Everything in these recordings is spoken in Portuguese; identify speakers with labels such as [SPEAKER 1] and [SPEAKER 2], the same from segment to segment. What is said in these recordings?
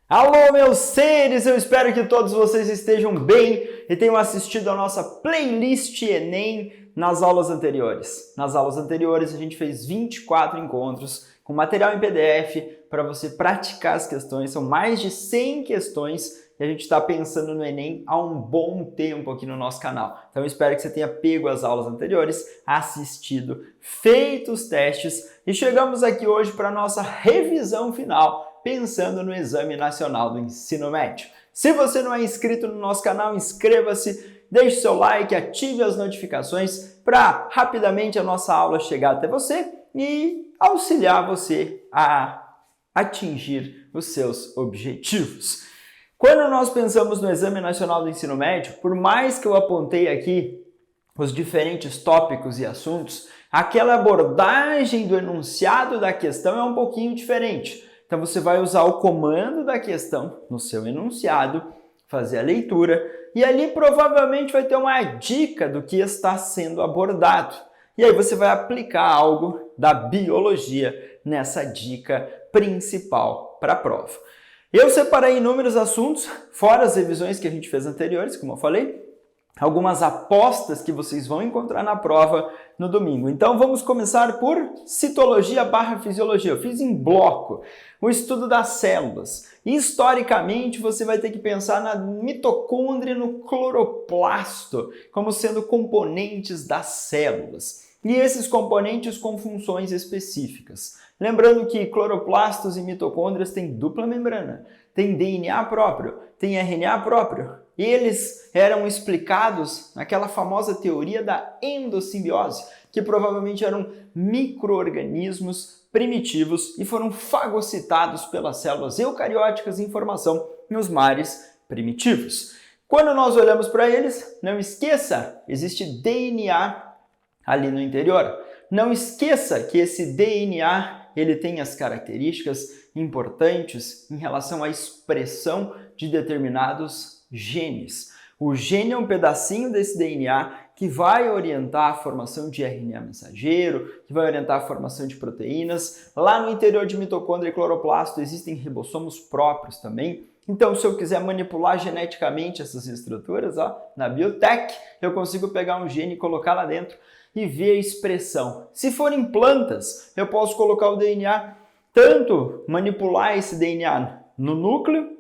[SPEAKER 1] Alô, meus seres! Eu espero que todos vocês estejam bem e tenham assistido a nossa playlist Enem nas aulas anteriores. Nas aulas anteriores, a gente fez 24 encontros com material em PDF para você praticar as questões. São mais de 100 questões e a gente está pensando no Enem há um bom tempo aqui no nosso canal. Então, eu espero que você tenha pego as aulas anteriores, assistido, feito os testes e chegamos aqui hoje para a nossa revisão final, pensando no Exame Nacional do Ensino Médio. Se você não é inscrito no nosso canal, inscreva-se, deixe seu like, ative as notificações para rapidamente a nossa aula chegar até você e auxiliar você a atingir os seus objetivos. Quando nós pensamos no Exame Nacional do Ensino Médio, por mais que eu apontei aqui os diferentes tópicos e assuntos, aquela abordagem do enunciado da questão é um pouquinho diferente. Então você vai usar o comando da questão no seu enunciado, fazer a leitura e ali provavelmente vai ter uma dica do que está sendo abordado. E aí você vai aplicar algo da biologia nessa dica principal para a prova. Eu separei inúmeros assuntos, fora as revisões que a gente fez anteriores, como eu falei, algumas apostas que vocês vão encontrar na prova no domingo. Então vamos começar por citologia/fisiologia. Eu fiz em bloco o estudo das células. Historicamente, você vai ter que pensar na mitocôndria e no cloroplasto como sendo componentes das células. E esses componentes com funções específicas. Lembrando que cloroplastos e mitocôndrias têm dupla membrana, tem DNA próprio, tem RNA próprio. E eles eram explicados naquela famosa teoria da endossimbiose, que provavelmente eram micro-organismos primitivos e foram fagocitados pelas células eucarióticas em formação nos mares primitivos. Quando nós olhamos para eles, não esqueça, existe DNA ali no interior. Não esqueça que esse DNA ele tem as características importantes em relação à expressão de determinados genes. O gene é um pedacinho desse DNA que vai orientar a formação de RNA mensageiro, que vai orientar a formação de proteínas. Lá no interior de mitocôndria e cloroplasto existem ribossomos próprios também. Então, se eu quiser manipular geneticamente essas estruturas, na biotech, eu consigo pegar um gene e colocar lá dentro e ver a expressão. Se forem plantas, eu posso colocar o DNA, tanto manipular esse DNA no núcleo,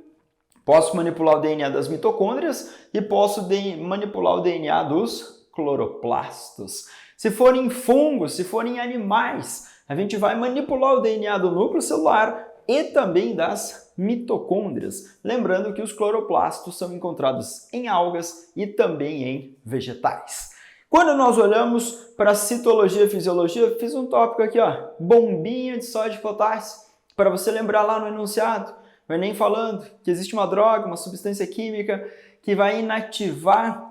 [SPEAKER 1] posso manipular o DNA das mitocôndrias e posso manipular o DNA dos cloroplastos. Se forem fungos, se forem animais, a gente vai manipular o DNA do núcleo celular e também das mitocôndrias. Lembrando que os cloroplastos são encontrados em algas e também em vegetais. Quando nós olhamos para citologia e fisiologia, eu fiz um tópico aqui, bombinha de sódio e potássio, para você lembrar lá no enunciado, o Enem falando que existe uma droga, uma substância química que vai inativar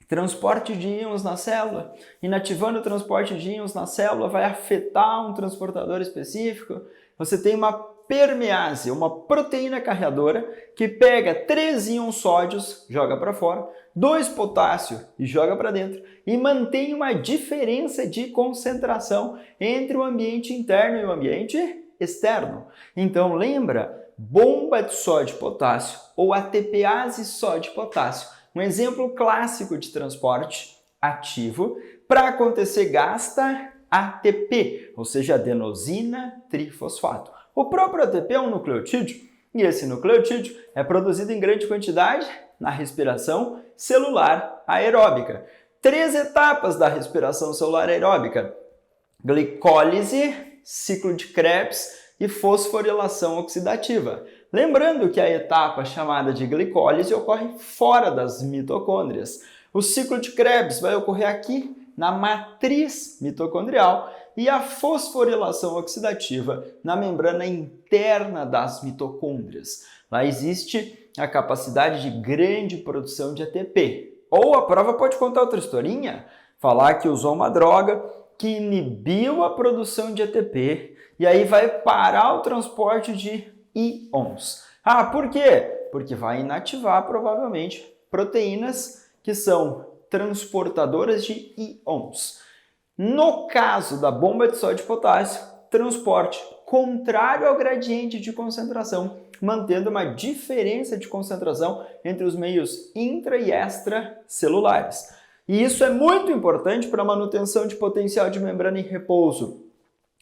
[SPEAKER 1] transporte de íons na célula. Inativando o transporte de íons na célula vai afetar um transportador específico. Você tem uma permease, uma proteína carreadora que pega 3 íons sódios, joga para fora, 2 potássio e joga para dentro e mantém uma diferença de concentração entre o ambiente interno e o ambiente externo. Então lembra, bomba de sódio e potássio ou ATPase sódio e potássio, um exemplo clássico de transporte ativo. Para acontecer gasta ATP, ou seja, adenosina trifosfato. O próprio ATP é um nucleotídeo e esse nucleotídeo é produzido em grande quantidade na respiração celular aeróbica. 3 etapas da respiração celular aeróbica: glicólise, ciclo de Krebs e fosforilação oxidativa. Lembrando que a etapa chamada de glicólise ocorre fora das mitocôndrias. O ciclo de Krebs vai ocorrer aqui na matriz mitocondrial e a fosforilação oxidativa na membrana interna das mitocôndrias. Lá existe a capacidade de grande produção de ATP. Ou a prova pode contar outra historinha, falar que usou uma droga que inibiu a produção de ATP e aí vai parar o transporte de íons. Por quê? Porque vai inativar provavelmente proteínas que são transportadoras de íons. No caso da bomba de sódio e potássio, transporte contrário ao gradiente de concentração mantendo uma diferença de concentração entre os meios intra e extracelulares. E isso é muito importante para a manutenção de potencial de membrana em repouso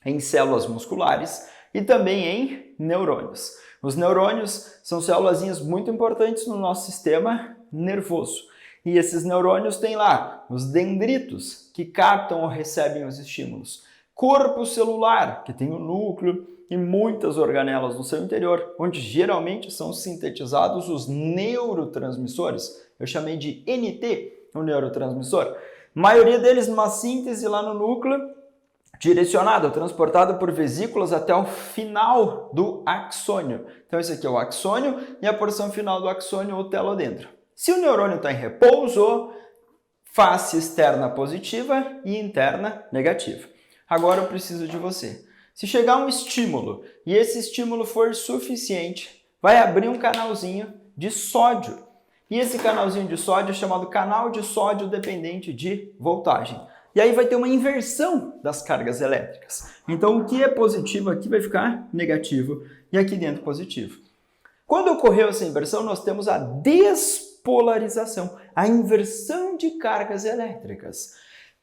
[SPEAKER 1] em células musculares e também em neurônios. Os neurônios são células muito importantes no nosso sistema nervoso. E esses neurônios têm lá os dendritos, que captam ou recebem os estímulos. Corpo celular, que tem o núcleo e muitas organelas no seu interior, onde geralmente são sintetizados os neurotransmissores. Eu chamei de NT, o neurotransmissor. A maioria deles numa síntese lá no núcleo, direcionado, transportado por vesículas até o final do axônio. Então esse aqui é o axônio e a porção final do axônio ou telodendro. Se o neurônio está em repouso, face externa positiva e interna negativa. Agora eu preciso de você. Se chegar um estímulo e esse estímulo for suficiente, vai abrir um canalzinho de sódio. E esse canalzinho de sódio é chamado canal de sódio dependente de voltagem. E aí vai ter uma inversão das cargas elétricas. Então o que é positivo aqui vai ficar negativo e aqui dentro positivo. Quando ocorreu essa inversão, nós temos a despolarização, a inversão de cargas elétricas.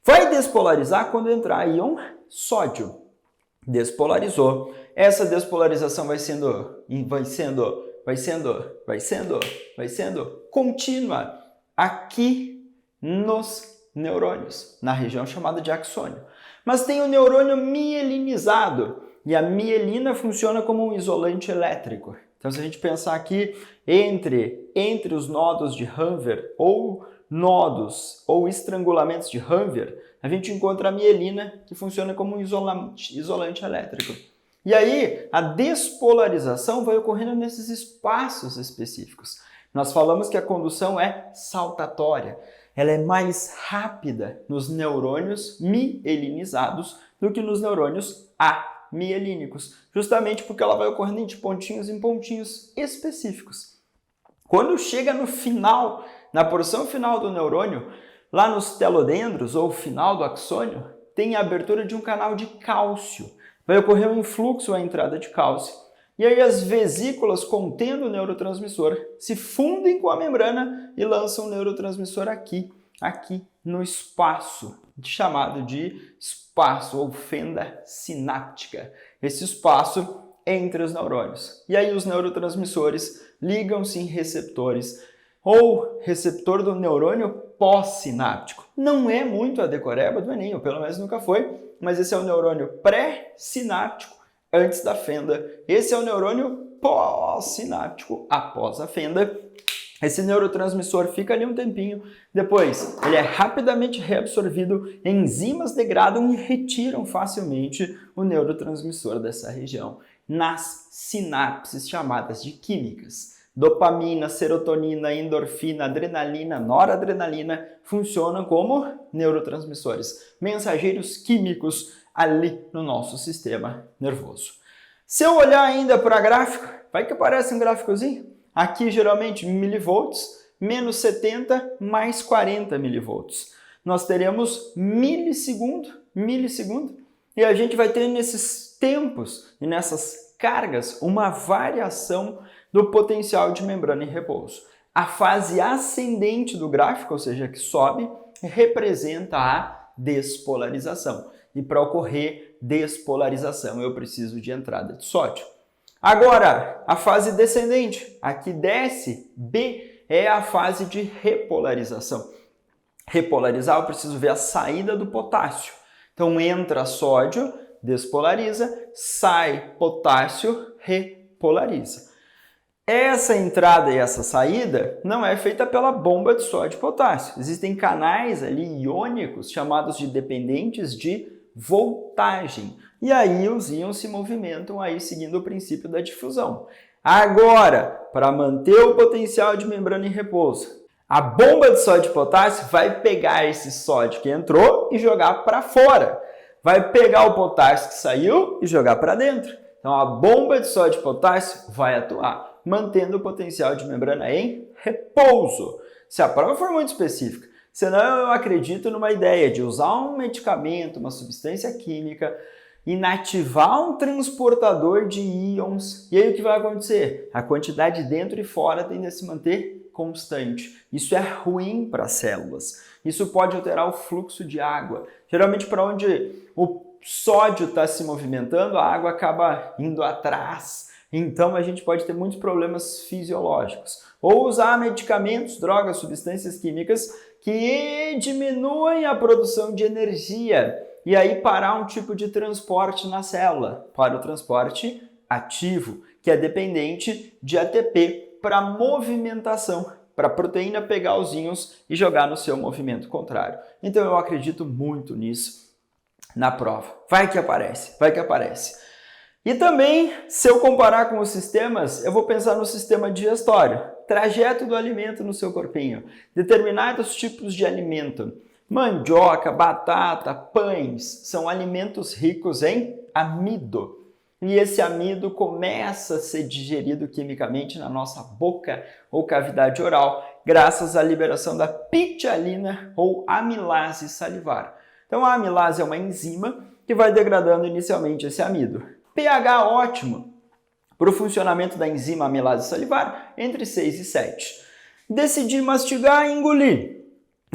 [SPEAKER 1] Vai despolarizar quando entrar íon sódio. Despolarizou. Essa despolarização vai sendo contínua aqui nos neurônios, na região chamada de axônio. Mas tem o neurônio mielinizado e a mielina funciona como um isolante elétrico. Então, se a gente pensar aqui entre os nodos de Hanver ou nodos ou estrangulamentos de Hanver, a gente encontra a mielina que funciona como um isolante elétrico. E aí, a despolarização vai ocorrendo nesses espaços específicos. Nós falamos que a condução é saltatória. Ela é mais rápida nos neurônios mielinizados do que nos neurônios amielínicos, justamente porque ela vai ocorrendo de pontinhos em pontinhos específicos. Quando chega no final, na porção final do neurônio, lá nos telodendros ou final do axônio, tem a abertura de um canal de cálcio. Vai ocorrer um influxo à entrada de cálcio. E aí as vesículas contendo o neurotransmissor se fundem com a membrana e lançam o neurotransmissor aqui no espaço, chamado de espaço ou fenda sináptica. Esse espaço entre os neurônios. E aí os neurotransmissores ligam-se em receptores ou receptor do neurônio pós-sináptico. Não é muito a decoreba do Enem, ou pelo menos nunca foi, mas esse é o neurônio pré-sináptico antes da fenda. Esse é o neurônio pós-sináptico após a fenda. Esse neurotransmissor fica ali um tempinho, depois ele é rapidamente reabsorvido, enzimas degradam e retiram facilmente o neurotransmissor dessa região nas sinapses chamadas de químicas. Dopamina, serotonina, endorfina, adrenalina, noradrenalina funcionam como neurotransmissores, mensageiros químicos ali no nosso sistema nervoso. Se eu olhar ainda para gráfico, vai que aparece um gráficozinho. Aqui geralmente milivolts, menos 70 mais 40 milivolts. Nós teremos milissegundo, e a gente vai ter nesses tempos e nessas cargas uma variação do potencial de membrana em repouso. A fase ascendente do gráfico, ou seja, que sobe, representa a despolarização. E para ocorrer despolarização, eu preciso de entrada de sódio. Agora, a fase descendente, aqui desce, B, é a fase de repolarização. Repolarizar, eu preciso ver a saída do potássio. Então, entra sódio, despolariza, sai potássio, repolariza. Essa entrada e essa saída não é feita pela bomba de sódio e potássio. Existem canais ali iônicos chamados de dependentes de voltagem. E aí os íons se movimentam aí seguindo o princípio da difusão. Agora, para manter o potencial de membrana em repouso, a bomba de sódio e potássio vai pegar esse sódio que entrou e jogar para fora. Vai pegar o potássio que saiu e jogar para dentro. Então a bomba de sódio e potássio vai atuar, mantendo o potencial de membrana em repouso. Se a prova for muito específica, senão eu acredito numa ideia de usar um medicamento, uma substância química, inativar um transportador de íons. E aí o que vai acontecer? A quantidade dentro e fora tende a se manter constante. Isso é ruim para as células. Isso pode alterar o fluxo de água. Geralmente, para onde o sódio está se movimentando, a água acaba indo atrás. Então, a gente pode ter muitos problemas fisiológicos. Ou usar medicamentos, drogas, substâncias químicas que diminuem a produção de energia. E aí parar um tipo de transporte na célula, para o transporte ativo, que é dependente de ATP para movimentação, para a proteína pegar os íons e jogar no seu movimento contrário. Então eu acredito muito nisso na prova. Vai que aparece, vai que aparece. E também, se eu comparar com os sistemas, eu vou pensar no sistema digestório, trajeto do alimento no seu corpinho, determinados tipos de alimento. Mandioca, batata, pães são alimentos ricos em amido. E esse amido começa a ser digerido quimicamente na nossa boca ou cavidade oral, graças à liberação da pitialina ou amilase salivar. Então a amilase é uma enzima que vai degradando inicialmente esse amido. pH ótimo para o funcionamento da enzima amilase salivar, entre 6 e 7. Decidi mastigar e engolir.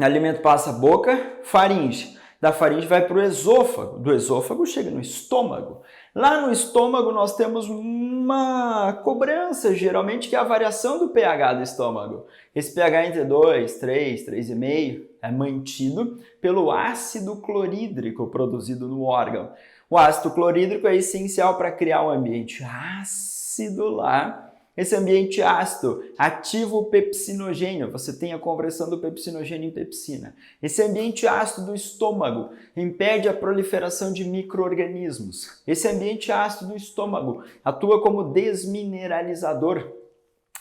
[SPEAKER 1] O alimento passa a boca, faringe. Da faringe vai para o esôfago. Do esôfago chega no estômago. Lá no estômago nós temos uma cobrança, geralmente, que é a variação do pH do estômago. Esse pH entre 2, 3, 3,5 é mantido pelo ácido clorídrico produzido no órgão. O ácido clorídrico é essencial para criar um ambiente ácido lá. Esse ambiente ácido ativa o pepsinogênio, você tem a conversão do pepsinogênio em pepsina. Esse ambiente ácido do estômago impede a proliferação de micro-organismos. Esse ambiente ácido do estômago atua como desmineralizador,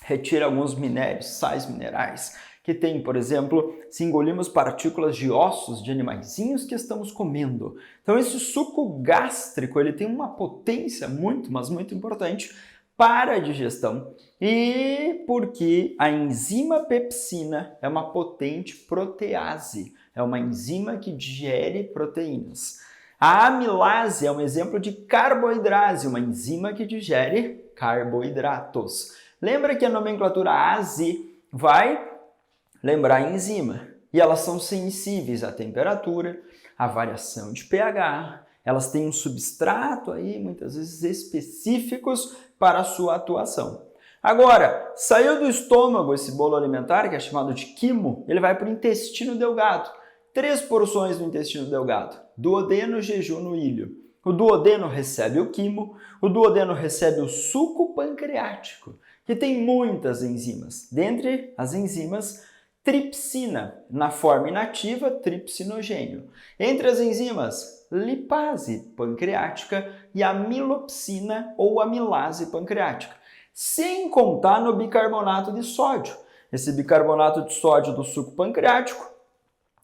[SPEAKER 1] retira alguns minérios, sais minerais, que tem, por exemplo, se engolirmos partículas de ossos de animaizinhos que estamos comendo. Então esse suco gástrico ele tem uma potência muito, mas muito importante para a digestão e porque a enzima pepsina é uma potente protease, é uma enzima que digere proteínas. A amilase é um exemplo de carboidrase, uma enzima que digere carboidratos. Lembra que a nomenclatura ASE vai lembrar enzima e elas são sensíveis à temperatura, à variação de pH, elas têm um substrato aí, muitas vezes específicos para a sua atuação. Agora, saiu do estômago esse bolo alimentar, que é chamado de quimo, ele vai para o intestino delgado. 3 porções no intestino delgado, duodeno, jejuno e ilho. O duodeno recebe o quimo, o duodeno recebe o suco pancreático, que tem muitas enzimas. Dentre as enzimas, tripsina, na forma inativa, tripsinogênio. Entre as enzimas, lipase pancreática e amilopsina ou amilase pancreática. Sem contar no bicarbonato de sódio. Esse bicarbonato de sódio do suco pancreático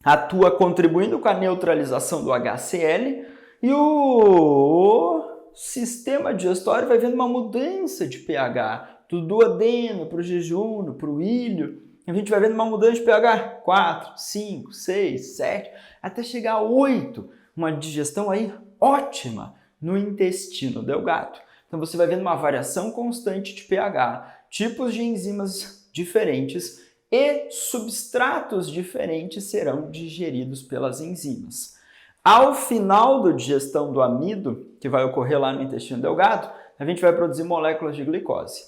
[SPEAKER 1] atua contribuindo com a neutralização do HCl e o sistema digestório vai vendo uma mudança de pH do duodeno para o jejuno, para o ilho. A gente vai vendo uma mudança de pH 4, 5, 6, 7, até chegar a 8. Uma digestão aí ótima no intestino delgado. Então você vai vendo uma variação constante de pH, tipos de enzimas diferentes e substratos diferentes serão digeridos pelas enzimas. Ao final da digestão do amido, que vai ocorrer lá no intestino delgado, a gente vai produzir moléculas de glicose.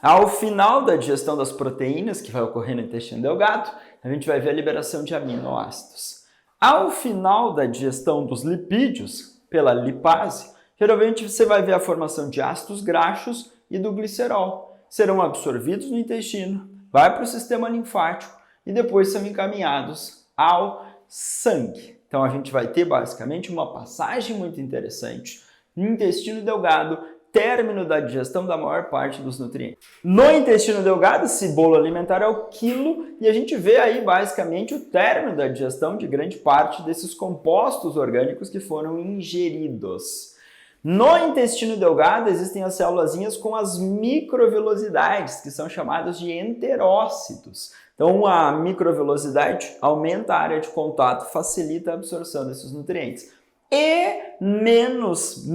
[SPEAKER 1] Ao final da digestão das proteínas, que vai ocorrer no intestino delgado, a gente vai ver a liberação de aminoácidos. Ao final da digestão dos lipídios, pela lipase, geralmente você vai ver a formação de ácidos graxos e do glicerol. Serão absorvidos no intestino, vai para o sistema linfático e depois são encaminhados ao sangue. Então a gente vai ter basicamente uma passagem muito interessante no intestino delgado, término da digestão da maior parte dos nutrientes. No intestino delgado, esse bolo alimentar é o quilo e a gente vê aí basicamente o término da digestão de grande parte desses compostos orgânicos que foram ingeridos. No intestino delgado existem as célulazinhas com as microvelocidades, que são chamadas de enterócitos. Então a microvelocidade aumenta a área de contato, facilita a absorção desses nutrientes. e menos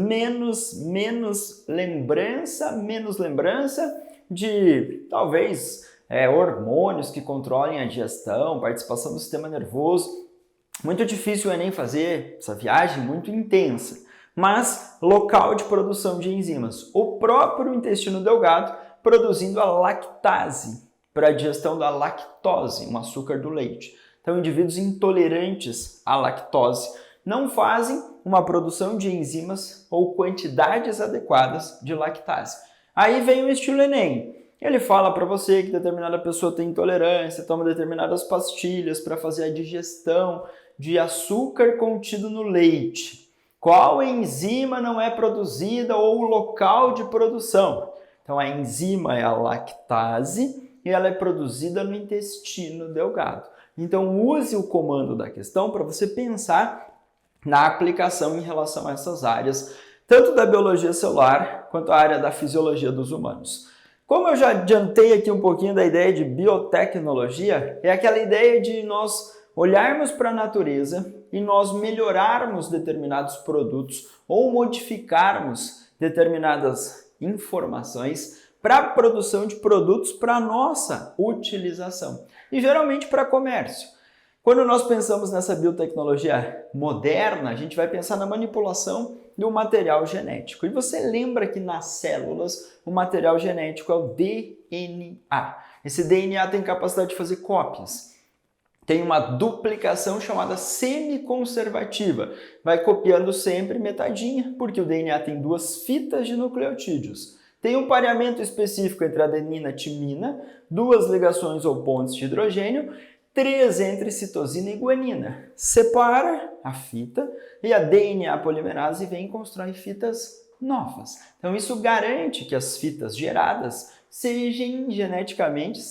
[SPEAKER 1] lembrança de talvez hormônios que controlem a digestão, participação do sistema nervoso. Muito difícil o Enem fazer essa viagem muito intensa, mas local de produção de enzimas. O próprio intestino delgado produzindo a lactase para a digestão da lactose, um açúcar do leite. Então, indivíduos intolerantes à lactose não fazem uma produção de enzimas ou quantidades adequadas de lactase. Aí vem o estilo Enem. Ele fala para você que determinada pessoa tem intolerância, toma determinadas pastilhas para fazer a digestão de açúcar contido no leite. Qual enzima não é produzida ou o local de produção? Então, a enzima é a lactase e ela é produzida no intestino delgado. Então, use o comando da questão para você pensar na aplicação em relação a essas áreas, tanto da biologia celular quanto a área da fisiologia dos humanos. Como eu já adiantei aqui um pouquinho da ideia de biotecnologia, é aquela ideia de nós olharmos para a natureza e nós melhorarmos determinados produtos ou modificarmos determinadas informações para a produção de produtos para nossa utilização e geralmente para comércio. Quando nós pensamos nessa biotecnologia moderna, a gente vai pensar na manipulação do material genético. E você lembra que nas células o material genético é o DNA. Esse DNA tem capacidade de fazer cópias. Tem uma duplicação chamada semiconservativa. Vai copiando sempre metadinha, porque o DNA tem 2 fitas de nucleotídeos. Tem um pareamento específico entre adenina e timina, 2 ligações ou pontes de hidrogênio, 3 entre citosina e guanina. Separa a fita e a DNA polimerase vem e constrói fitas novas. Então isso garante que as fitas geradas sejam geneticamente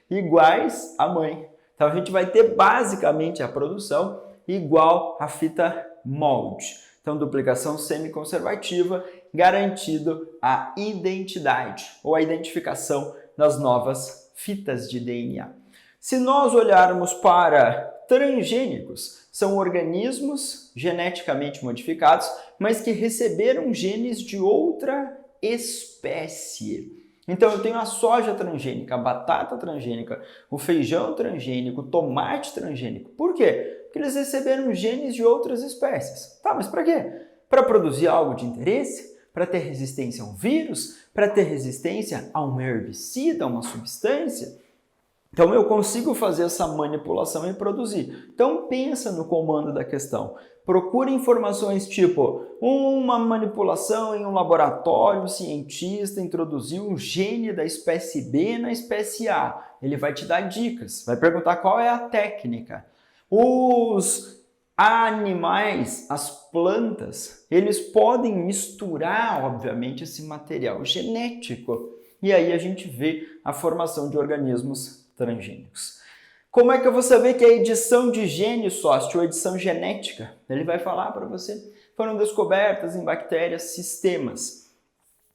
[SPEAKER 1] iguais à mãe. Então a gente vai ter basicamente a produção igual à fita molde. Então duplicação semiconservativa, garantido a identidade ou a identificação das novas fitas de DNA. Se nós olharmos para transgênicos, são organismos geneticamente modificados, mas que receberam genes de outra espécie. Então eu tenho a soja transgênica, a batata transgênica, o feijão transgênico, o tomate transgênico. Por quê? Porque eles receberam genes de outras espécies. Tá, mas para quê? Para produzir algo de interesse? Para ter resistência a um vírus? Para ter resistência a um herbicida, a uma substância? Então eu consigo fazer essa manipulação e produzir. Então pensa no comando da questão. Procure informações tipo uma manipulação em um laboratório, um cientista introduziu um gene da espécie B na espécie A. Ele vai te dar dicas, vai perguntar qual é a técnica. Os animais, as plantas, eles podem misturar, obviamente, esse material genético. E aí a gente vê a formação de organismos transgênicos. Como é que eu vou saber que é edição de gene, sócio, ou edição genética? Ele vai falar para você. Foram descobertas em bactérias sistemas.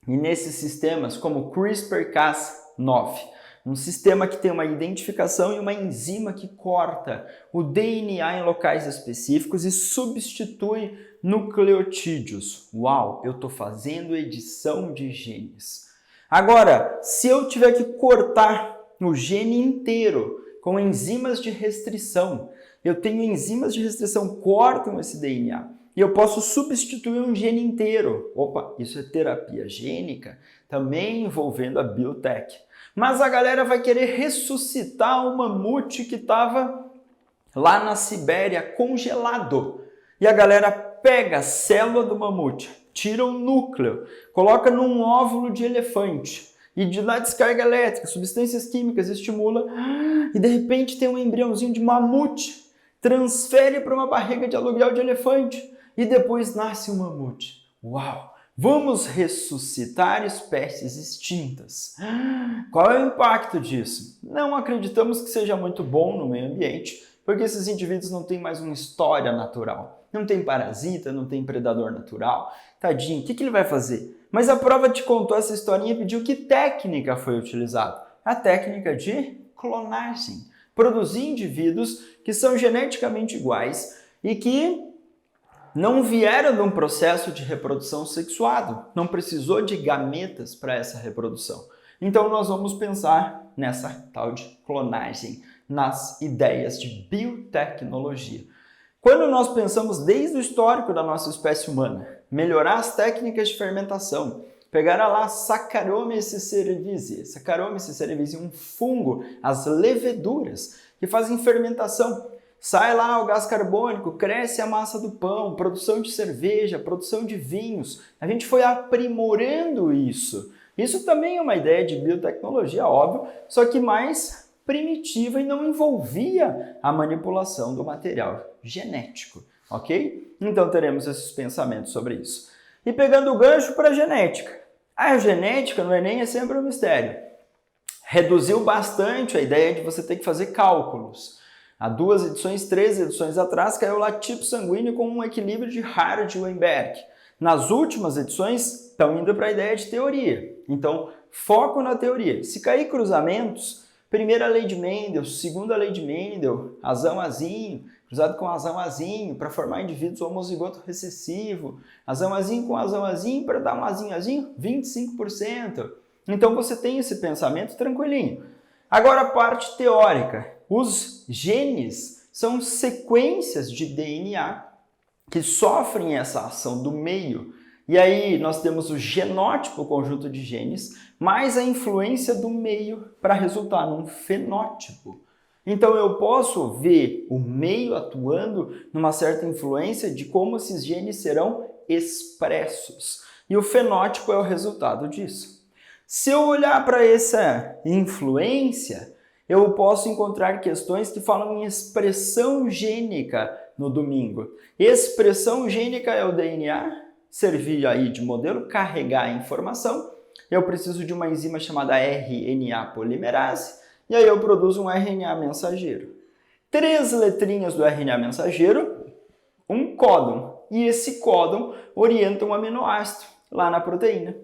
[SPEAKER 1] E nesses sistemas, como CRISPR-Cas9, um sistema que tem uma identificação e uma enzima que corta o DNA em locais específicos e substitui nucleotídeos. Uau, eu estou fazendo edição de genes. Agora, se eu tiver que cortar o gene inteiro com enzimas de restrição, eu tenho enzimas de restrição que cortam esse DNA e eu posso substituir um gene inteiro. Opa, isso é terapia gênica, também envolvendo a biotech. Mas a galera vai querer ressuscitar um mamute que estava lá na Sibéria congelado. E a galera pega a célula do mamute, tira o núcleo, coloca num óvulo de elefante e de lá descarga elétrica, substâncias químicas, estimula e de repente tem um embriãozinho de mamute, transfere para uma barriga de aluguel de elefante e depois nasce um mamute. Uau! Vamos ressuscitar espécies extintas. Qual é o impacto disso? Não acreditamos que seja muito bom no meio ambiente, porque esses indivíduos não têm mais uma história natural. Não tem parasita, não tem predador natural. Tadinho, o que ele vai fazer? Mas a prova te contou essa historinha e pediu que técnica foi utilizada. A técnica de clonagem. Produzir indivíduos que são geneticamente iguais e que não vieram de um processo de reprodução sexuado, não precisou de gametas para essa reprodução. Então nós vamos pensar nessa tal de clonagem, nas ideias de biotecnologia. Quando nós pensamos desde o histórico da nossa espécie humana, melhorar as técnicas de fermentação, pegar lá Saccharomyces cerevisiae. Saccharomyces cerevisiae, um fungo, as leveduras que fazem fermentação. Sai lá o gás carbônico, cresce a massa do pão, produção de cerveja, produção de vinhos. A gente foi aprimorando isso. Isso também é uma ideia de biotecnologia, óbvio, só que mais primitiva e não envolvia a manipulação do material genético, ok? Então teremos esses pensamentos sobre isso. E pegando o gancho para a genética. A genética no Enem é sempre um mistério. Reduziu bastante a ideia de você ter que fazer cálculos. Há 2 edições, 3 edições atrás, caiu lá tipo sanguíneo com um equilíbrio de Hardy-Weinberg. Nas últimas edições, estão indo para a ideia de teoria. Então, foco na teoria. Se cair cruzamentos, primeira lei de Mendel, segunda lei de Mendel, azão-azinho, cruzado com azão-azinho para formar indivíduos homozigoto recessivo, azão-azinho com azão-azinho para dar um azinho-azinho, 25%. Então você tem esse pensamento tranquilinho. Agora a parte teórica. Os genes são sequências de DNA que sofrem essa ação do meio. E aí nós temos o genótipo, o conjunto de genes, mais a influência do meio para resultar num fenótipo. Então eu posso ver o meio atuando numa certa influência de como esses genes serão expressos. E o fenótipo é o resultado disso. Se eu olhar para essa influência, eu posso encontrar questões que falam em expressão gênica no domingo. Expressão gênica é o DNA, servir aí de modelo, carregar a informação. Eu preciso de uma enzima chamada RNA polimerase, e aí eu produzo um RNA mensageiro. 3 letrinhas do RNA mensageiro, um códon, e esse códon orienta um aminoácido lá na proteína.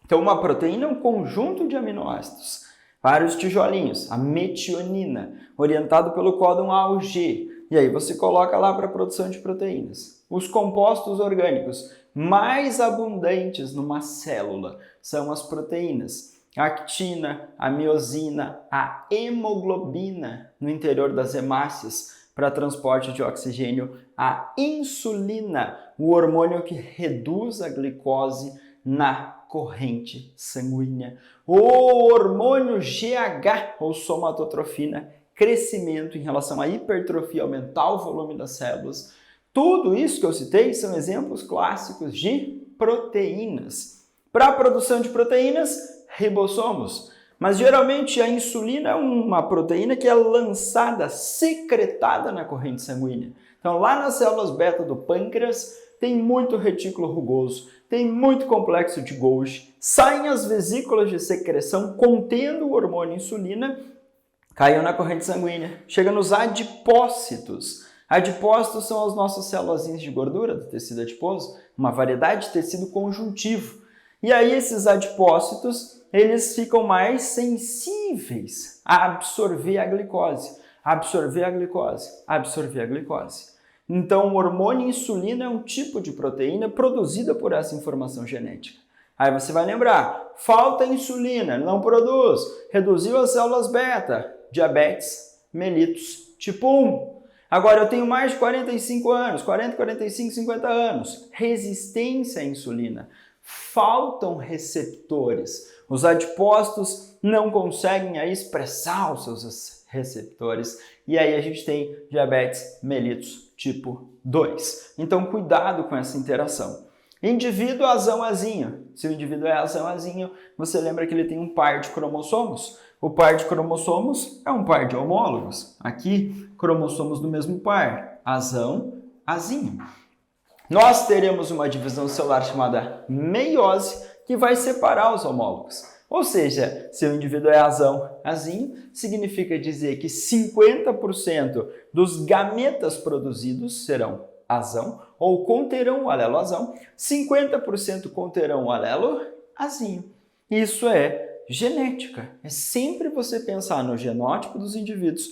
[SPEAKER 1] Então uma proteína é um conjunto de aminoácidos, vários tijolinhos, a metionina, orientado pelo códon AUG, e aí você coloca lá para a produção de proteínas. Os compostos orgânicos mais abundantes numa célula são as proteínas. A actina, a miosina, a hemoglobina no interior das hemácias para transporte de oxigênio, a insulina, o hormônio que reduz a glicose na corrente sanguínea, o hormônio GH ou somatotrofina, crescimento em relação à hipertrofia, aumentar o volume das células. Tudo isso que eu citei são exemplos clássicos de proteínas. Para a produção de proteínas, ribossomos. Mas geralmente a insulina é uma proteína que é lançada, secretada na corrente sanguínea. Então lá nas células beta do pâncreas tem muito retículo rugoso, tem muito complexo de Golgi, saem as vesículas de secreção contendo o hormônio insulina, caiu na corrente sanguínea, chega nos adipócitos. Adipócitos são as nossas células de gordura do tecido adiposo, uma variedade de tecido conjuntivo. E aí esses adipócitos, eles ficam mais sensíveis a absorver a glicose, absorver a glicose, absorver a glicose. Então o hormônio insulina é um tipo de proteína produzida por essa informação genética. Aí você vai lembrar, falta insulina, não produz, reduziu as células beta, diabetes mellitus tipo 1. Agora eu tenho mais de 45 anos, 40, 45, 50 anos, resistência à insulina. Faltam receptores. Os adipócitos não conseguem aí expressar os seus receptores. E aí a gente tem diabetes mellitus tipo 2. Então cuidado com essa interação. Indivíduo azão-azinho. Se o indivíduo é azão-azinho, você lembra que ele tem um par de cromossomos? O par de cromossomos é um par de homólogos. Aqui, cromossomos do mesmo par, azão-azinho. Nós teremos uma divisão celular chamada meiose, que vai separar os homólogos. Ou seja, se o indivíduo é azão-azinho, significa dizer que 50% dos gametas produzidos serão azão ou conterão o alelo azão, 50% conterão o alelo azinho. Isso é genética. É sempre você pensar no genótipo dos indivíduos,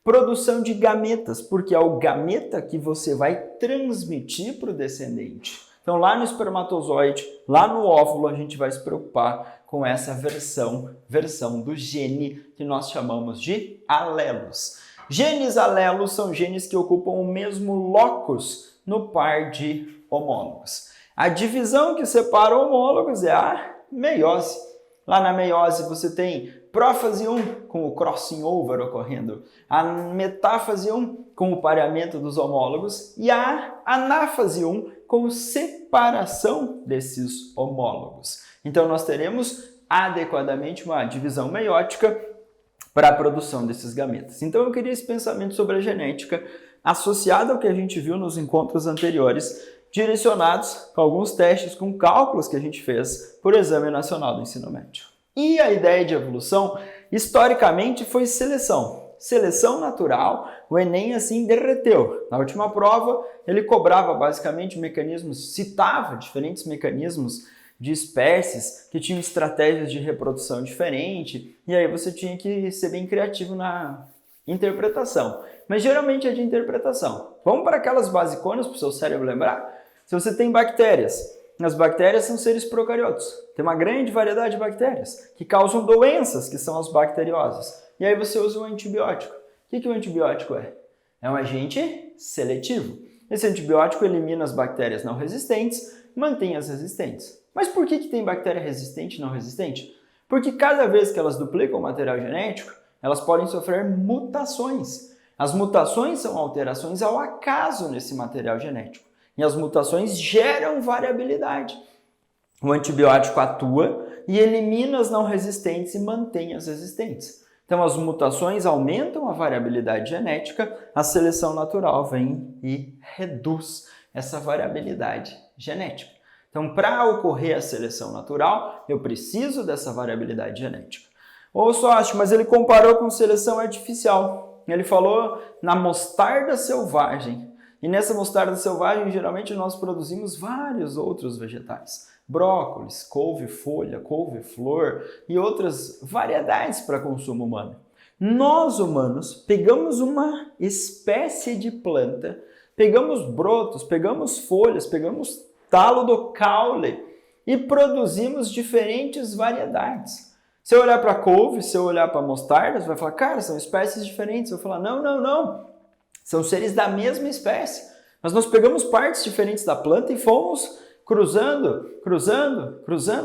[SPEAKER 1] Produção de gametas, porque é o gameta que você vai transmitir para o descendente. Então, lá no espermatozoide, lá no óvulo, a gente vai se preocupar com essa versão do gene que nós chamamos de alelos. Genes alelos são genes que ocupam o mesmo locus no par de homólogos. A divisão que separa homólogos é a meiose. Lá na meiose você tem prófase 1 com o crossing over ocorrendo, a metáfase 1 com o pareamento dos homólogos e a anáfase 1 com separação desses homólogos. Então nós teremos adequadamente uma divisão meiótica para a produção desses gametas. Então eu queria esse pensamento sobre a genética associado ao que a gente viu nos encontros anteriores, direcionados com alguns testes com cálculos que a gente fez por Exame Nacional do Ensino Médio. E a ideia de evolução, historicamente, foi seleção. Seleção natural, o Enem assim derreteu. Na última prova, ele cobrava basicamente mecanismos, citava diferentes mecanismos de espécies que tinham estratégias de reprodução diferente, e aí você tinha que ser bem criativo na interpretação. Mas geralmente é de interpretação. Vamos para aquelas basiconas para o seu cérebro lembrar? Se você tem bactérias, as bactérias são seres procariotos. Tem uma grande variedade de bactérias que causam doenças, que são as bacterioses. E aí você usa um antibiótico. O que o antibiótico é? É um agente seletivo. Esse antibiótico elimina as bactérias não resistentes, mantém as resistentes. Mas por que tem bactéria resistente e não resistente? Porque cada vez que elas duplicam o material genético, elas podem sofrer mutações. As mutações são alterações ao acaso nesse material genético. E as mutações geram variabilidade. O antibiótico atua e elimina as não resistentes e mantém as resistentes. Então, as mutações aumentam a variabilidade genética, a seleção natural vem e reduz essa variabilidade genética. Então, para ocorrer a seleção natural, eu preciso dessa variabilidade genética. Ou só acho, mas ele comparou com seleção artificial. Ele falou na mostarda selvagem. E nessa mostarda selvagem, geralmente nós produzimos vários outros vegetais. Brócolis, couve-folha, couve-flor e outras variedades para consumo humano. Nós, humanos, pegamos uma espécie de planta, pegamos brotos, pegamos folhas, pegamos talo do caule e produzimos diferentes variedades. Se eu olhar para a couve, se eu olhar para a mostarda, você vai falar, cara, são espécies diferentes. Eu vou falar, não. São seres da mesma espécie, mas nós pegamos partes diferentes da planta e fomos cruzando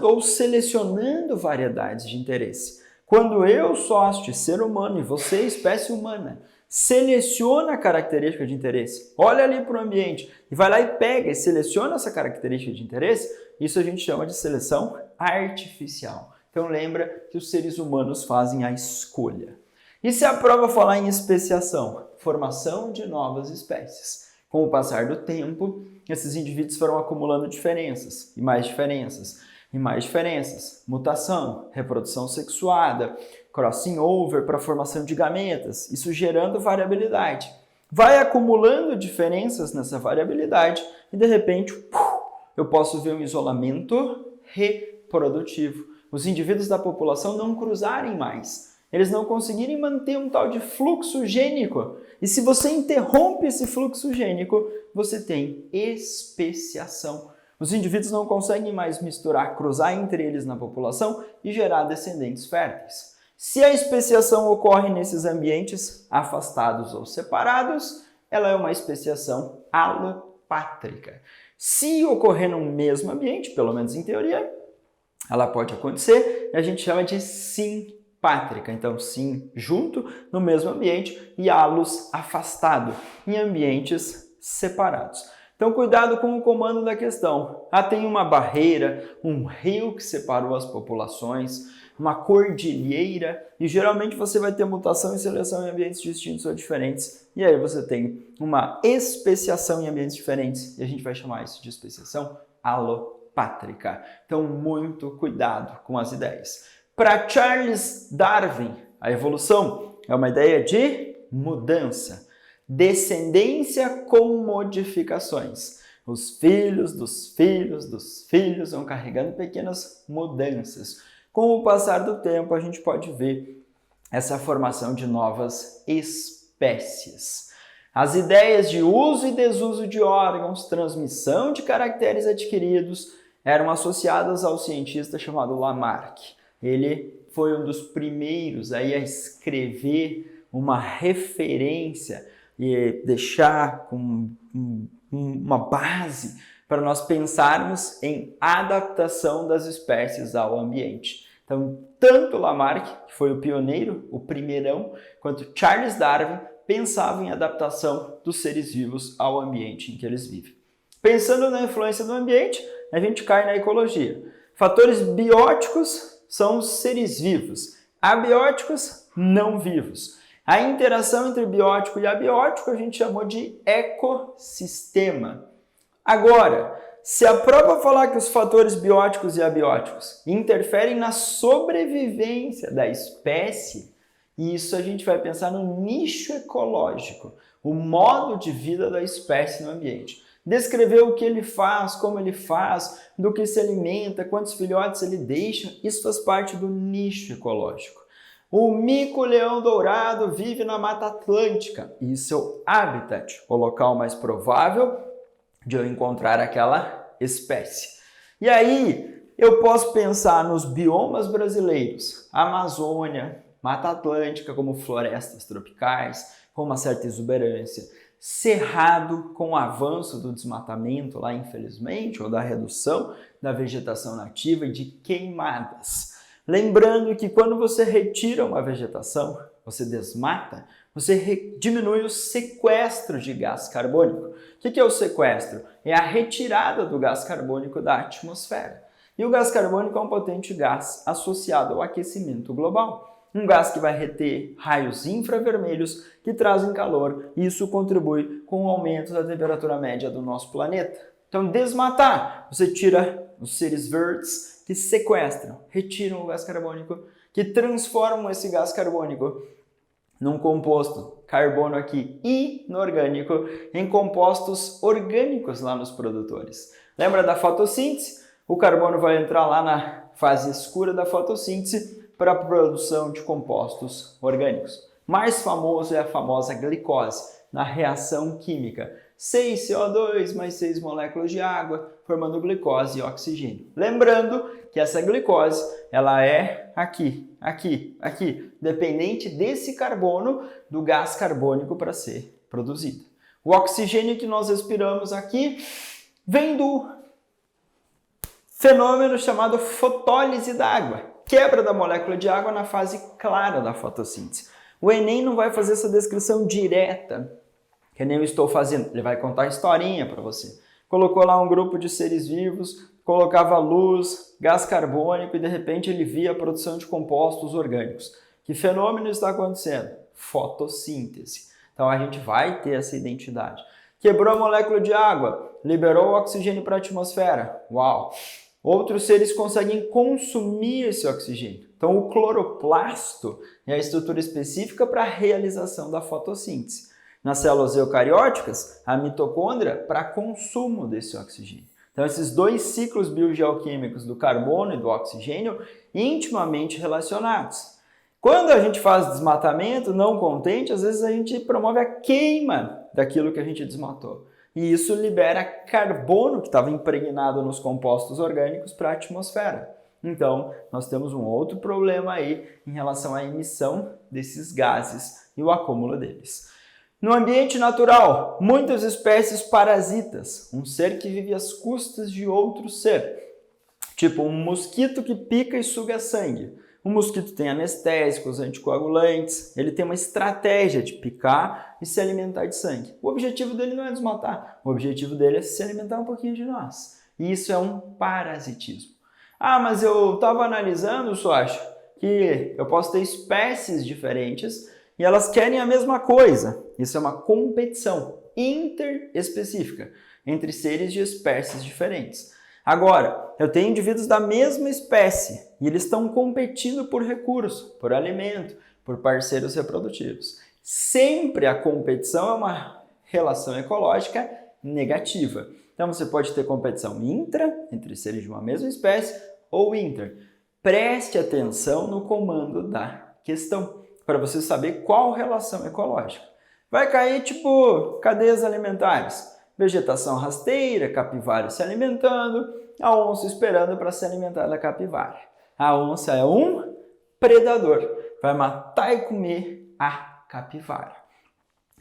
[SPEAKER 1] ou selecionando variedades de interesse. Quando eu, sócio, ser humano, e você, espécie humana, seleciona a característica de interesse, olha ali para o ambiente e vai lá e pega e seleciona essa característica de interesse, isso a gente chama de seleção artificial. Então lembra que os seres humanos fazem a escolha. E se a prova falar em especiação? Formação de novas espécies. Com o passar do tempo, esses indivíduos foram acumulando diferenças, e mais diferenças, e mais diferenças. Mutação, reprodução sexuada, crossing over para a formação de gametas, isso gerando variabilidade. Vai acumulando diferenças nessa variabilidade e, de repente, eu posso ver um isolamento reprodutivo. Os indivíduos da população não cruzarem mais. Eles não conseguirem manter um tal de fluxo gênico. E se você interrompe esse fluxo gênico, você tem especiação. Os indivíduos não conseguem mais misturar, cruzar entre eles na população e gerar descendentes férteis. Se a especiação ocorre nesses ambientes afastados ou separados, ela é uma especiação alopátrica. Se ocorrer no mesmo ambiente, pelo menos em teoria, ela pode acontecer e a gente chama de simpátrica. Então, sim, junto no mesmo ambiente e halos afastado, em ambientes separados. Então, cuidado com o comando da questão. Tem uma barreira, um rio que separou as populações, uma cordilheira, e geralmente você vai ter mutação e seleção em ambientes distintos ou diferentes, e aí você tem uma especiação em ambientes diferentes, e a gente vai chamar isso de especiação alopátrica. Então, muito cuidado com as ideias. Para Charles Darwin, a evolução é uma ideia de mudança. Descendência com modificações. Os filhos dos filhos dos filhos vão carregando pequenas mudanças. Com o passar do tempo, a gente pode ver essa formação de novas espécies. espécies. As ideias de uso e desuso de órgãos, transmissão de caracteres adquiridos, eram associadas ao cientista chamado Lamarck. Ele foi um dos primeiros aí a escrever uma referência e deixar uma base para nós pensarmos em adaptação das espécies ao ambiente. Então, tanto Lamarck, que foi o pioneiro, o primeirão, quanto Charles Darwin pensavam em adaptação dos seres vivos ao ambiente em que eles vivem. Pensando na influência do ambiente, a gente cai na ecologia. Fatores bióticos são os seres vivos, abióticos, não vivos. A interação entre biótico e abiótico a gente chamou de ecossistema. Agora, se a prova falar que os fatores bióticos e abióticos interferem na sobrevivência da espécie, isso a gente vai pensar no nicho ecológico, o modo de vida da espécie no ambiente. Descrever o que ele faz, como ele faz, do que se alimenta, quantos filhotes ele deixa, isso faz parte do nicho ecológico. O mico-leão dourado vive na Mata Atlântica. Isso é o habitat, o local mais provável de eu encontrar aquela espécie. E aí, eu posso pensar nos biomas brasileiros, Amazônia, Mata Atlântica, como florestas tropicais, com uma certa exuberância, Cerrado, com o avanço do desmatamento lá, infelizmente, ou da redução da vegetação nativa e de queimadas. Lembrando que quando você retira uma vegetação, você desmata, você diminui o sequestro de gás carbônico. O que é o sequestro? É a retirada do gás carbônico da atmosfera. E o gás carbônico é um potente gás associado ao aquecimento global. Um gás que vai reter raios infravermelhos que trazem calor e isso contribui com o aumento da temperatura média do nosso planeta. Então, desmatar, você tira os seres verdes que sequestram, retiram o gás carbônico, que transformam esse gás carbônico num composto, carbono aqui, inorgânico, em compostos orgânicos lá nos produtores. Lembra da fotossíntese? O carbono vai entrar lá na fase escura da fotossíntese para a produção de compostos orgânicos. Mais famoso é a famosa glicose, na reação química. 6 CO2 mais 6 moléculas de água, formando glicose e oxigênio. Lembrando que essa glicose, ela é aqui, dependente desse carbono, do gás carbônico para ser produzido. O oxigênio que nós respiramos aqui vem do fenômeno chamado fotólise da água, quebra da molécula de água na fase clara da fotossíntese. O Enem não vai fazer essa descrição direta, que nem eu estou fazendo. Ele vai contar a historinha para você. Colocou lá um grupo de seres vivos, colocava luz, gás carbônico e de repente ele via a produção de compostos orgânicos. Que fenômeno está acontecendo? Fotossíntese. Então a gente vai ter essa identidade. Quebrou a molécula de água, liberou o oxigênio para a atmosfera. Uau! Outros seres conseguem consumir esse oxigênio. Então, o cloroplasto é a estrutura específica para a realização da fotossíntese. Nas células eucarióticas, a mitocôndria para consumo desse oxigênio. Então, esses dois ciclos biogeoquímicos do carbono e do oxigênio intimamente relacionados. Quando a gente faz desmatamento não contente, às vezes a gente promove a queima daquilo que a gente desmatou. E isso libera carbono que estava impregnado nos compostos orgânicos para a atmosfera. Então, nós temos um outro problema aí em relação à emissão desses gases e o acúmulo deles. No ambiente natural, muitas espécies parasitas, um ser que vive às custas de outro ser, tipo um mosquito que pica e suga sangue. O mosquito tem anestésicos, anticoagulantes, ele tem uma estratégia de picar e se alimentar de sangue. O objetivo dele não é desmatar, o objetivo dele é se alimentar um pouquinho de nós. E isso é um parasitismo. Ah, mas eu estava analisando, Soacha, que eu posso ter espécies diferentes e elas querem a mesma coisa. Isso é uma competição interespecífica entre seres de espécies diferentes. Agora, eu tenho indivíduos da mesma espécie e eles estão competindo por recurso, por alimento, por parceiros reprodutivos. Sempre a competição é uma relação ecológica negativa. Então você pode ter competição intra, entre seres de uma mesma espécie, ou inter. Preste atenção no comando da questão, para você saber qual relação ecológica. Vai cair tipo cadeias alimentares. Vegetação rasteira, capivara se alimentando, a onça esperando para se alimentar da capivara. A onça é um predador, vai matar e comer a capivara.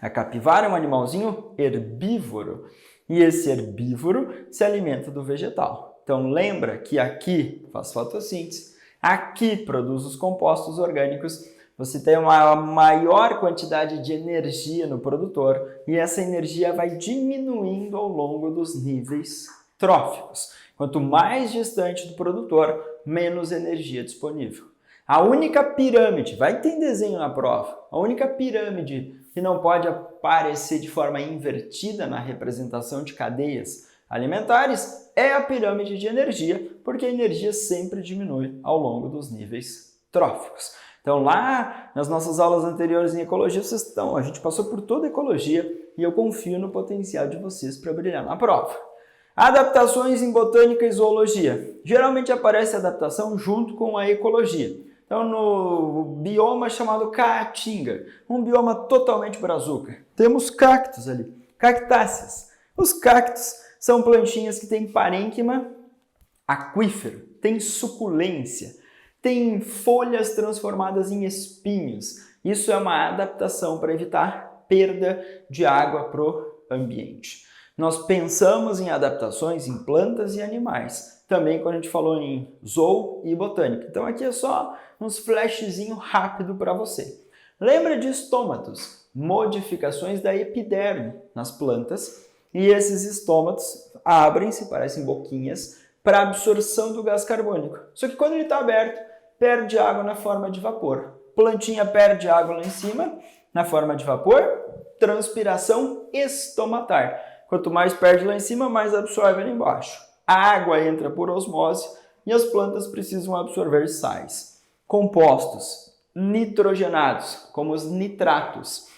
[SPEAKER 1] A capivara é um animalzinho herbívoro e esse herbívoro se alimenta do vegetal. Então lembra que aqui faz fotossíntese, aqui produz os compostos orgânicos, você tem uma maior quantidade de energia no produtor e essa energia vai diminuindo ao longo dos níveis tróficos. Quanto mais distante do produtor, menos energia disponível. A única pirâmide, vai ter desenho na prova, a única pirâmide que não pode aparecer de forma invertida na representação de cadeias alimentares é a pirâmide de energia, porque a energia sempre diminui ao longo dos níveis tróficos. Então lá nas nossas aulas anteriores em ecologia, a gente passou por toda a ecologia e eu confio no potencial de vocês para brilhar na prova. Adaptações em botânica e zoologia. Geralmente aparece a adaptação junto com a ecologia. Então no bioma chamado Caatinga, um bioma totalmente brazuca. Temos cactos ali, cactáceas. Os cactos são plantinhas que têm parênquima aquífero, têm suculência, têm folhas transformadas em espinhos. Isso é uma adaptação para evitar perda de água para o ambiente. Nós pensamos em adaptações em plantas e animais, também quando a gente falou em zoo e botânica. Então aqui é só uns flashzinho rápido para você. Lembra de estômatos, modificações da epiderme nas plantas, e esses estômatos abrem-se, parecem boquinhas, para absorção do gás carbônico. Só que quando ele está aberto, perde água na forma de vapor. Plantinha perde água lá em cima, na forma de vapor, transpiração estomatar. Quanto mais perde lá em cima, mais absorve lá embaixo. A água entra por osmose e as plantas precisam absorver sais. Compostos nitrogenados, como os nitratos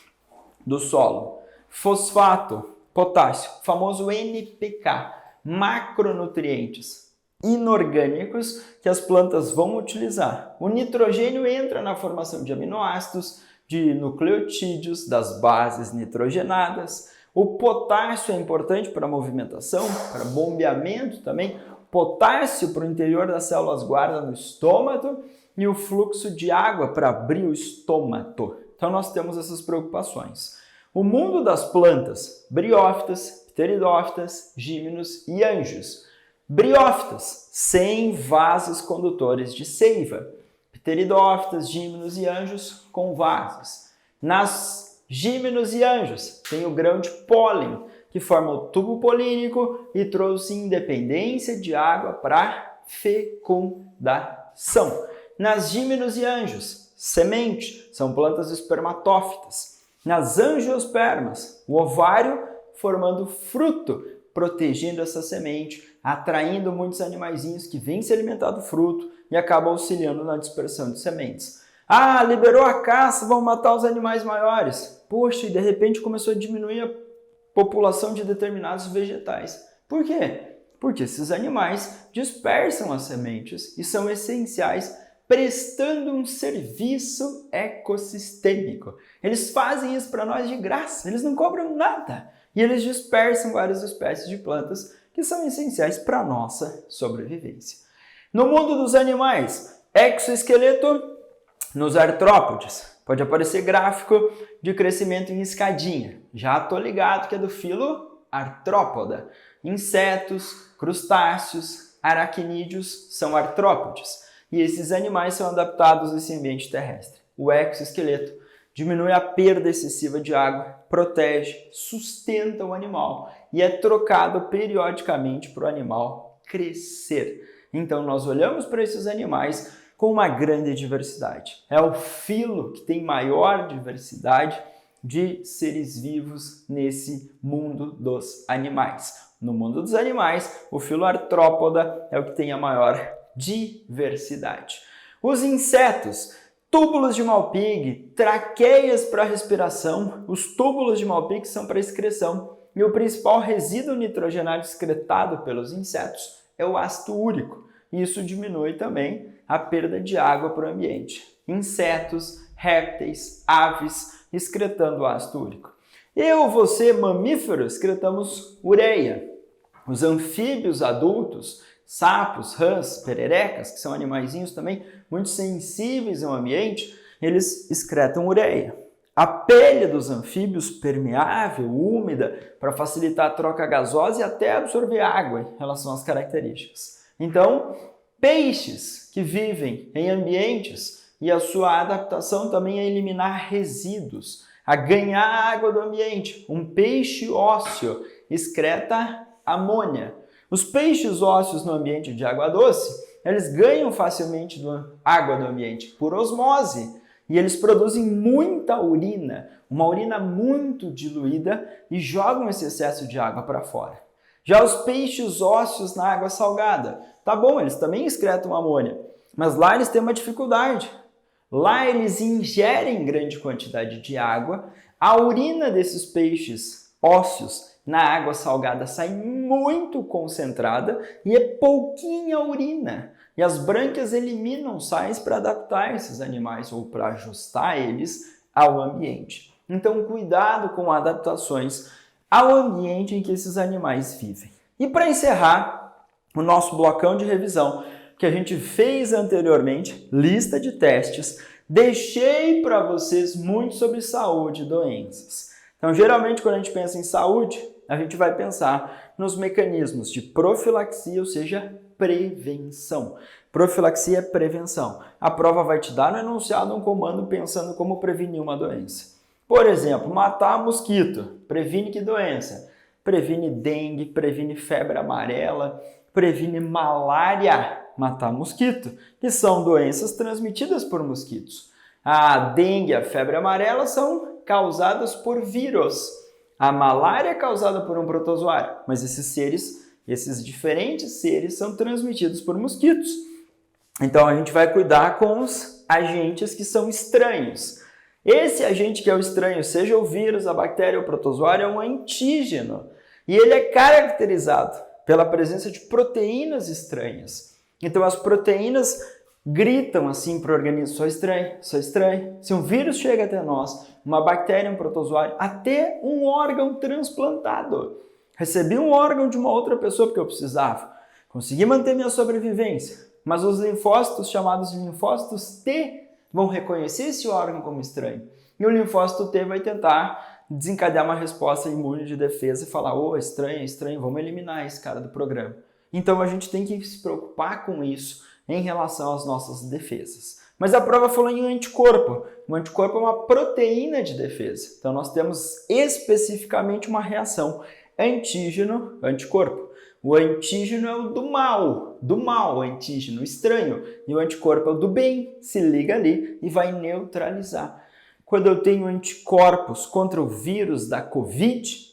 [SPEAKER 1] do solo. Fosfato, potássio, famoso NPK, macronutrientes inorgânicos que as plantas vão utilizar. O nitrogênio entra na formação de aminoácidos, de nucleotídeos, das bases nitrogenadas. O potássio é importante para a movimentação, para bombeamento também. Potássio para o interior das células guarda no estômago e o fluxo de água para abrir o estômago. Então nós temos essas preocupações. O mundo das plantas, briófitas, pteridófitas, gímenos e anjos. Briófitas, sem vasos condutores de seiva. Pteridófitas, gímenos e anjos com vasos. Nas gímenos e anjos tem o grão de pólen, que forma o tubo polínico e trouxe independência de água para fecundação. Nas gímenos e anjos, semente, são plantas espermatófitas. Nas angiospermas, o ovário formando fruto, protegendo essa semente, atraindo muitos animaizinhos que vêm se alimentar do fruto e acabam auxiliando na dispersão de sementes. Ah, liberou a caça, vão matar os animais maiores. Poxa, e de repente começou a diminuir a população de determinados vegetais. Por quê? Porque esses animais dispersam as sementes e são essenciais, prestando um serviço ecossistêmico. Eles fazem isso para nós de graça, eles não cobram nada. E eles dispersam várias espécies de plantas que são essenciais para a nossa sobrevivência. No mundo dos animais, exoesqueleto nos artrópodes. Pode aparecer gráfico de crescimento em escadinha. Já estou ligado que é do filo artrópoda. Insetos, crustáceos, aracnídeos são artrópodes. E esses animais são adaptados a esse ambiente terrestre. O exoesqueleto diminui a perda excessiva de água, protege, sustenta o animal e é trocado periodicamente para o animal crescer. Então nós olhamos para esses animais com uma grande diversidade. É o filo que tem maior diversidade de seres vivos nesse mundo dos animais. No mundo dos animais, o filo artrópoda é o que tem a maior diversidade. Os insetos, túbulos de Malpighi, traqueias para respiração, os túbulos de Malpighi são para excreção e o principal resíduo nitrogenado excretado pelos insetos é o ácido úrico. Isso diminui também a perda de água para o ambiente. Insetos, répteis, aves excretando ácido úrico. Eu, você, mamífero, excretamos ureia. Os anfíbios adultos, sapos, rãs, pererecas, que são animaizinhos também muito sensíveis ao ambiente, eles excretam ureia. A pele dos anfíbios permeável, úmida, para facilitar a troca gasosa e até absorver água em relação às características. Então, peixes que vivem em ambientes e a sua adaptação também é eliminar resíduos, a ganhar água do ambiente. Um peixe ósseo excreta amônia. Os peixes ósseos no ambiente de água doce, eles ganham facilmente água do ambiente por osmose e eles produzem muita urina, uma urina muito diluída e jogam esse excesso de água para fora. Já os peixes ósseos na água salgada, tá bom, eles também excretam amônia, mas lá eles têm uma dificuldade. Lá eles ingerem grande quantidade de água, a urina desses peixes ósseos na água salgada sai muito concentrada e é pouquinha urina. E as brânquias eliminam sais para adaptar esses animais ou para ajustar eles ao ambiente. Então, cuidado com adaptações ao ambiente em que esses animais vivem. E para encerrar o nosso blocão de revisão que a gente fez anteriormente, lista de testes, deixei para vocês muito sobre saúde e doenças. Então, geralmente, quando a gente pensa em saúde, a gente vai pensar nos mecanismos de profilaxia, ou seja, prevenção. Profilaxia é prevenção. A prova vai te dar no enunciado um comando pensando como prevenir uma doença. Por exemplo, matar mosquito. Previne que doença? Previne dengue, previne febre amarela, previne malária. Matar mosquito, que são doenças transmitidas por mosquitos. A dengue e a febre amarela são causadas por vírus. A malária é causada por um protozoário, mas esses diferentes seres são transmitidos por mosquitos. Então a gente vai cuidar com os agentes que são estranhos. Esse agente que é o estranho, seja o vírus, a bactéria ou o protozoário, é um antígeno. E ele é caracterizado pela presença de proteínas estranhas. Então as proteínas gritam assim para o organismo, sou estranho, sou estranho. Se um vírus chega até nós, uma bactéria, um protozoário, até um órgão transplantado. Recebi um órgão de uma outra pessoa porque eu precisava. Consegui manter minha sobrevivência. Mas os linfócitos, chamados de linfócitos T, vão reconhecer esse órgão como estranho. E o linfócito T vai tentar desencadear uma resposta imune de defesa e falar, estranho, estranho, vamos eliminar esse cara do programa. Então a gente tem que se preocupar com isso em relação às nossas defesas. Mas a prova falou em anticorpo. O anticorpo é uma proteína de defesa. Então nós temos especificamente uma reação antígeno-anticorpo. O antígeno é o do mal, o antígeno estranho. E o anticorpo é o do bem, se liga ali e vai neutralizar. Quando eu tenho anticorpos contra o vírus da Covid,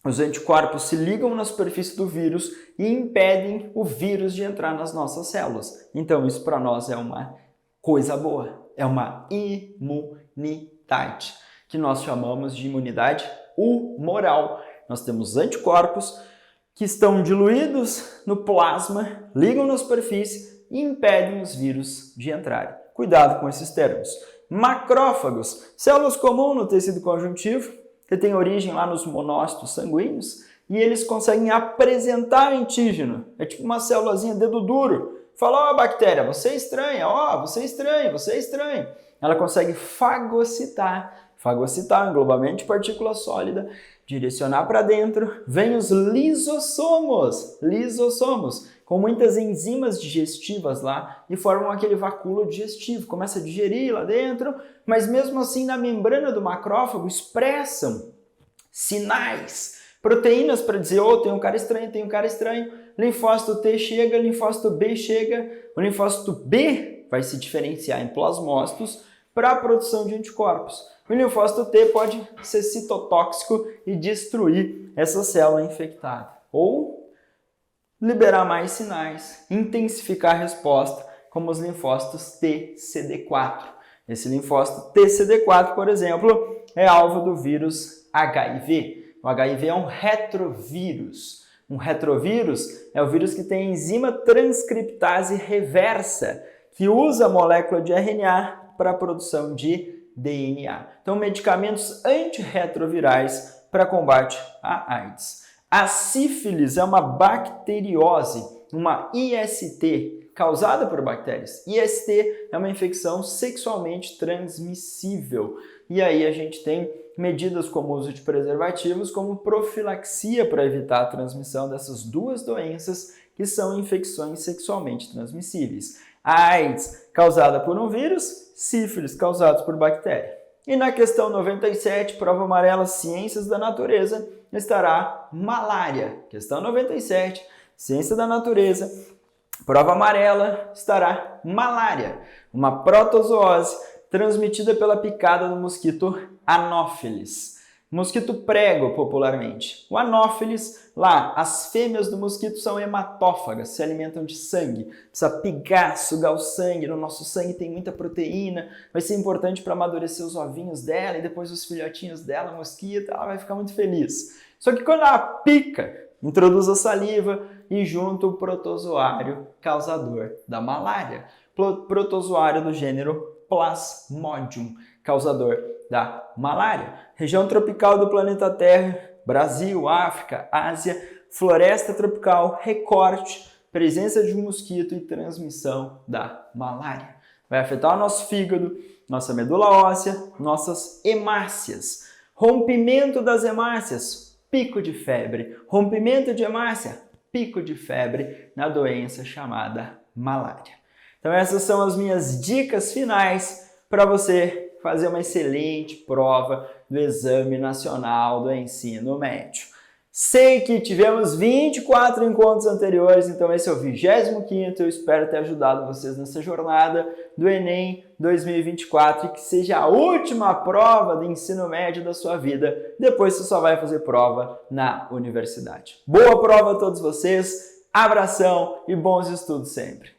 [SPEAKER 1] os anticorpos se ligam na superfície do vírus e impedem o vírus de entrar nas nossas células. Então isso para nós é uma coisa boa, é uma imunidade, que nós chamamos de imunidade humoral. Nós temos anticorpos que estão diluídos no plasma, ligam na superfície e impedem os vírus de entrarem. Cuidado com esses termos. Macrófagos, células comuns no tecido conjuntivo, que tem origem lá nos monócitos sanguíneos, e eles conseguem apresentar antígeno. É tipo uma célulazinha dedo duro. Fala, bactéria, você é estranha, você é estranho, você é estranho. Ela consegue fagocitar o englobamento de partícula sólida, direcionar para dentro, vem os lisossomos, com muitas enzimas digestivas lá e formam aquele vacúolo digestivo, começa a digerir lá dentro, mas mesmo assim na membrana do macrófago expressam sinais, proteínas para dizer, tem um cara estranho, linfócito T chega, linfócito B chega, o linfócito B vai se diferenciar em plasmócitos para a produção de anticorpos. O linfócito T pode ser citotóxico e destruir essa célula infectada. Ou liberar mais sinais, intensificar a resposta, como os linfócitos TCD4. Esse linfócito TCD4, por exemplo, é alvo do vírus HIV. O HIV é um retrovírus. Um retrovírus é o vírus que tem enzima transcriptase reversa, que usa a molécula de RNA para a produção de DNA. Então, medicamentos antirretrovirais para combate à AIDS. A sífilis é uma bacteriose, uma IST, causada por bactérias. IST é uma infecção sexualmente transmissível. E aí a gente tem medidas como o uso de preservativos como profilaxia para evitar a transmissão dessas duas doenças que são infecções sexualmente transmissíveis. A AIDS causada por um vírus, sífilis causados por bactéria. E na questão 97, prova amarela, ciências da natureza, estará malária. Questão 97, ciência da natureza, prova amarela, estará malária, uma protozoose transmitida pela picada do mosquito Anopheles. Mosquito prego, popularmente. O Anopheles, lá, as fêmeas do mosquito são hematófagas, se alimentam de sangue. Precisa picar, sugar o sangue. No nosso sangue tem muita proteína. Vai ser importante para amadurecer os ovinhos dela e depois os filhotinhos dela, mosquito. Ela vai ficar muito feliz. Só que quando ela pica, introduz a saliva e junta o protozoário causador da malária. Protozoário do gênero Plasmodium, causador da malária. Região tropical do planeta Terra, Brasil, África, Ásia, floresta tropical, recorte, presença de um mosquito e transmissão da malária. Vai afetar o nosso fígado, nossa medula óssea, nossas hemácias. Rompimento das hemácias, pico de febre. Rompimento de hemácia, pico de febre na doença chamada malária. Então essas são as minhas dicas finais para você fazer uma excelente prova do Exame Nacional do Ensino Médio. Sei que tivemos 24 encontros anteriores, então esse é o 25º, eu espero ter ajudado vocês nessa jornada do Enem 2024 e que seja a última prova do ensino médio da sua vida, depois você só vai fazer prova na universidade. Boa prova a todos vocês, abração e bons estudos sempre!